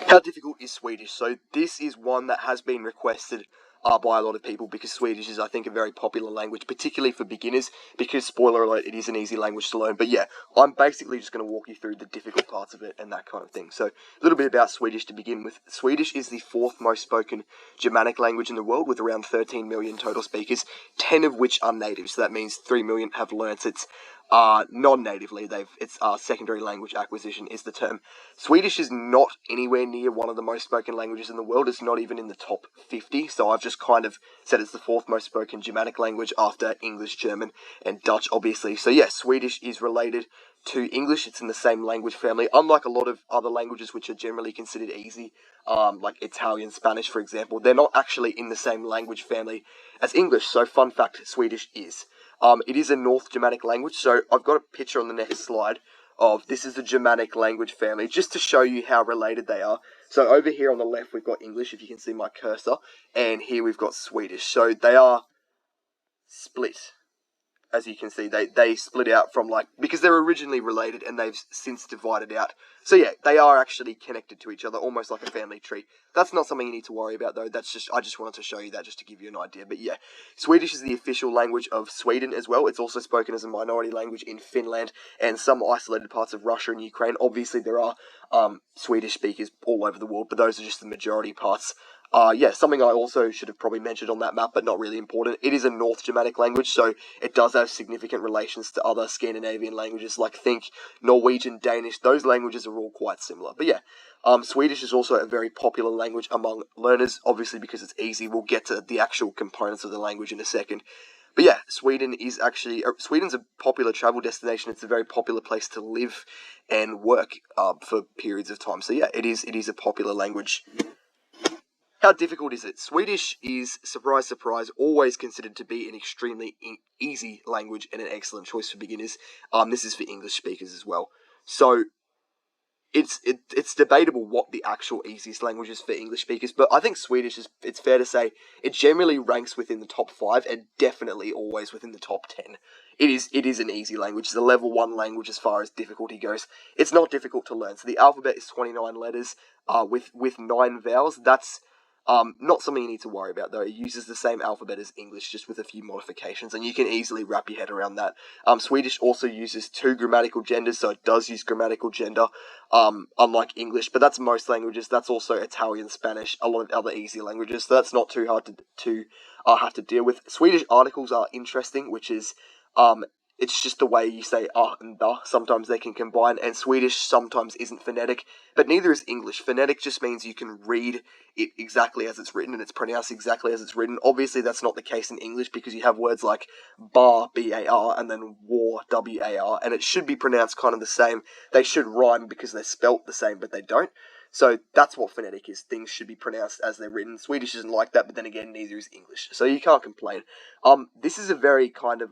How difficult is Swedish? So this is one that has been requested by a lot of people because Swedish is, I think, a very popular language, particularly for beginners, because, spoiler alert, it is an easy language to learn. But yeah, I'm basically just going to walk you through the difficult parts of it and that kind of thing. So a little bit about Swedish to begin with. Swedish is the fourth most spoken Germanic language in the world, with around 13 million total speakers, 10 of which are native. So that means 3 million have learnt it non-natively. It's secondary language acquisition is the term. Swedish is not anywhere near one of the most spoken languages in the world. It's not even in the top 50. So I've just kind of said it's the fourth most spoken Germanic language after English, German, and Dutch, obviously. So yeah, Swedish is related to English. It's in the same language family, unlike a lot of other languages which are generally considered easy, like Italian, Spanish, for example. They're not actually in the same language family as English. So fun fact, Swedish is. It is a North Germanic language, so I've got a picture on the next slide of this is the Germanic language family, just to show you how related they are. So over here on the left, we've got English, if you can see my cursor, and here we've got Swedish. So they are split. As you can see, they split out from, because they're originally related and they've since divided out. So yeah, they are actually connected to each other, almost like a family tree. That's not something you need to worry about, though. I just wanted to show you that just to give you an idea. But yeah, Swedish is the official language of Sweden as well. It's also spoken as a minority language in Finland and some isolated parts of Russia and Ukraine. Obviously, there are Swedish speakers all over the world, but those are just the majority parts. Yeah, something I also should have probably mentioned on that map, but not really important. It is a North Germanic language, so it does have significant relations to other Scandinavian languages, like think Norwegian, Danish. Those languages are all quite similar. But yeah, Swedish is also a very popular language among learners, obviously because it's easy. We'll get to the actual components of the language in a second. But yeah, Sweden's a popular travel destination. It's a very popular place to live and work for periods of time. So yeah, it is a popular language. How difficult is it? Swedish is, surprise, surprise, always considered to be an extremely easy language and an excellent choice for beginners. This is for English speakers as well. So it's debatable what the actual easiest language is for English speakers, but I think Swedish it's fair to say it generally ranks within the top 5 and definitely always within the top 10. It is an easy language. It's a level 1 language as far as difficulty goes. It's not difficult to learn. So the alphabet is 29 letters with 9 vowels. That's not something you need to worry about, though. It uses the same alphabet as English, just with a few modifications, and you can easily wrap your head around that. Swedish also uses 2 grammatical genders, so it does use grammatical gender, unlike English, but that's most languages. That's also Italian, Spanish, a lot of other easy languages, so that's not too hard to have to deal with. Swedish articles are interesting, which is it's just the way you say and the. Sometimes they can combine, and Swedish sometimes isn't phonetic, but neither is English. Phonetic just means you can read it exactly as it's written, and it's pronounced exactly as it's written. Obviously, that's not the case in English, because you have words like bar, B-A-R, and then war, W-A-R, and it should be pronounced kind of the same. They should rhyme because they're spelt the same, but they don't. So that's what phonetic is. Things should be pronounced as they're written. Swedish isn't like that, but then again, neither is English. So you can't complain. This is a very kind of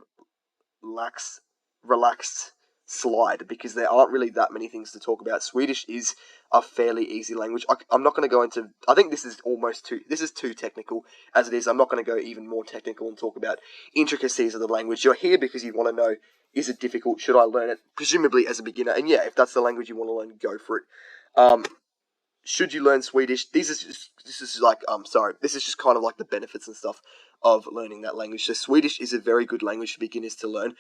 relaxed slide, because there aren't really that many things to talk about. Swedish is a fairly easy language. I'm not going to go into. I think this is too technical as it is. I'm not going to go even more technical and talk about intricacies of the language. You're here because you want to know: is it difficult? Should I learn it? Presumably as a beginner. And yeah, if that's the language you want to learn, go for it. Should you learn Swedish? This is just kind of like the benefits and stuff of learning that language. So Swedish is a very good language for beginners to learn.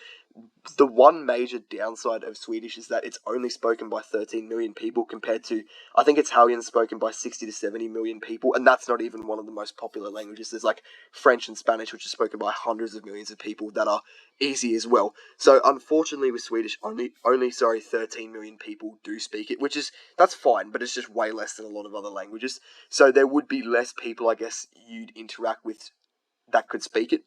The one major downside of Swedish is that it's only spoken by 13 million people compared to, I think Italian spoken by 60 to 70 million people, and that's not even one of the most popular languages. There's like French and Spanish, which are spoken by hundreds of millions of people that are easy as well. So unfortunately with Swedish, only 13 million people do speak it, that's fine, but it's just way less than a lot of other languages. So there would be less people, I guess, you'd interact with that could speak it,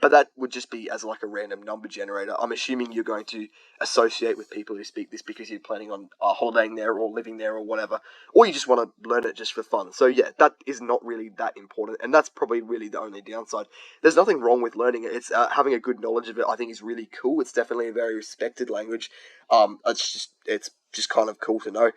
but that would just be as like a random number generator. I'm assuming you're going to associate with people who speak this because you're planning on holidaying there or living there or whatever, or you just want to learn it just for fun. So yeah, that is not really that important, and that's probably really the only downside. There's nothing wrong with learning it. It's having a good knowledge of it, I think, is really cool. It's definitely a very respected language. It's just kind of cool to know.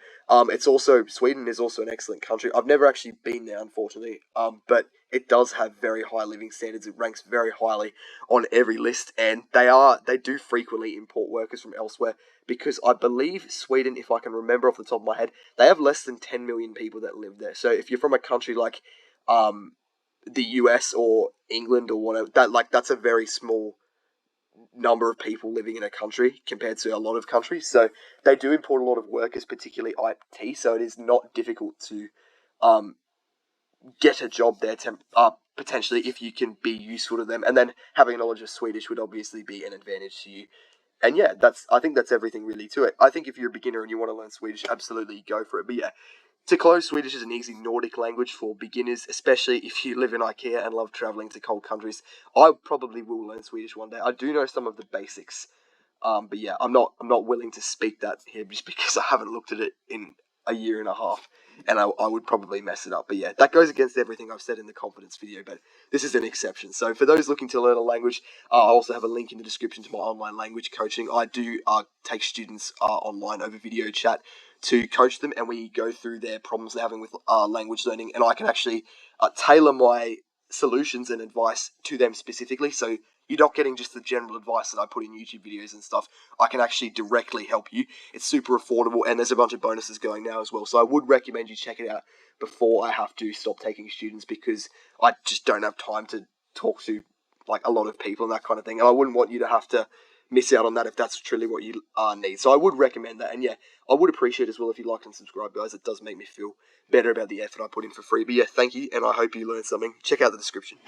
It's also Sweden is also an excellent country. I've never actually been there, unfortunately. But it does have very high living standards. It ranks very highly on every list, and they do frequently import workers from elsewhere because I believe Sweden, if I can remember off the top of my head, they have less than 10 million people that live there. So if you're from a country like the US or England or whatever, that's a very small number of people living in a country compared to a lot of countries. So they do import a lot of workers, particularly IT. So it is not difficult to um, get a job there potentially if you can be useful to them. And then having a knowledge of Swedish would obviously be an advantage to you. And yeah, I think that's everything really to it. I think if you're a beginner and you want to learn Swedish, absolutely go for it. But yeah, to close, Swedish is an easy Nordic language for beginners, especially if you live in IKEA and love traveling to cold countries. I probably will learn Swedish one day. I do know some of the basics, but yeah, I'm not willing to speak that here just because I haven't looked at it in a year and a half, and I would probably mess it up. But yeah, that goes against everything I've said in the confidence video, but this is an exception. So for those looking to learn a language, I also have a link in the description to my online language coaching. I do take students online over video chat to coach them, and we go through their problems they're having with language learning, and I can actually tailor my solutions and advice to them specifically. So you're not getting just the general advice that I put in YouTube videos and stuff. I can actually directly help you. It's super affordable, and there's a bunch of bonuses going now as well. So I would recommend you check it out before I have to stop taking students because I just don't have time to talk to like a lot of people and that kind of thing. And I wouldn't want you to have to miss out on that if that's truly what you need. So I would recommend that. And yeah, I would appreciate as well if you like and subscribe, guys. It does make me feel better about the effort I put in for free. But yeah, thank you, and I hope you learned something. Check out the description.